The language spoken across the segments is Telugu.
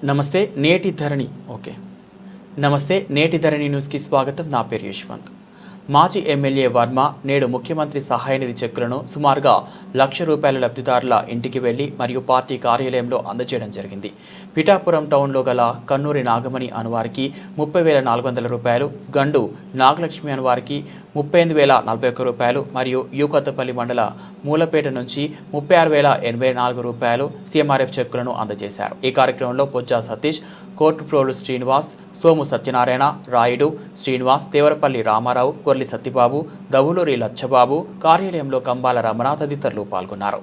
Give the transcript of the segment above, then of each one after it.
నమస్తే నేటి ధరణి నమస్తే నేటి ధరణి న్యూస్కి స్వాగతం. నా పేరు యశ్వంత్. మాజీ ఎమ్మెల్యే వర్మ నేడు ముఖ్యమంత్రి సహాయ నిధి చెక్కులను సుమారుగా ₹1,00,000 లబ్ధిదారుల ఇంటికి వెళ్లి మరియు పార్టీ కార్యాలయంలో అందజేయడం జరిగింది. పిఠాపురం టౌన్లో గల కన్నూరి నాగమణి అనువారికి ₹30,400, గండు నాగలక్ష్మి అనువారికి ₹38,041 మరియు యూకొత్తపల్లి మండల మూలపేట నుంచి ₹36,084 సీఎంఆర్ఎఫ్ చెక్కులను అందజేశారు. ఈ కార్యక్రమంలో పొజ్జా సతీష్, కోర్టుప్రోలు శ్రీనివాస్, సోము సత్యనారాయణ, రాయుడు శ్రీనివాస్, దేవరపల్లి రామారావు, కొర్లి సత్యబాబు, దవులూరి లచ్చబాబు, కార్యాలయంలో కంబాల రమణ తదితరులు పాల్గొన్నారు.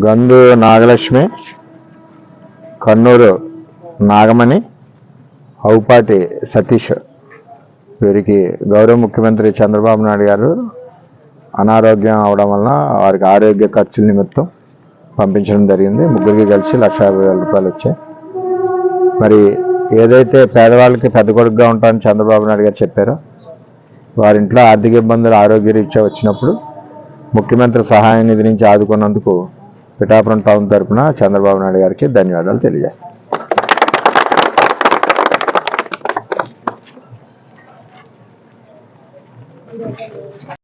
గందు నాగలక్ష్మి, కన్నూరు నాగమణి, హౌపాటి సతీష్ వీరికి గౌరవ ముఖ్యమంత్రి చంద్రబాబు నాయుడు గారు అనారోగ్యం అవడం వలన వారికి ఆరోగ్య ఖర్చుల నిమిత్తం పంపించడం జరిగింది. ముగ్గురికి కలిసి ₹1,50,000 వచ్చాయి. మరి ఏదైతే పేదవాళ్ళకి పెద్ద కొడుకుగా ఉంటారని చంద్రబాబు నాయుడు గారు చెప్పారో వారింట్లో ఆర్థిక ఇబ్బందులు ఆరోగ్యరీత్యా వచ్చినప్పుడు ముఖ్యమంత్రి సహాయ నిధి నుంచి ఆదుకున్నందుకు పిఠాపురం టౌన్ తరఫున చంద్రబాబు నాయుడు గారికి ధన్యవాదాలు తెలియజేస్తాను.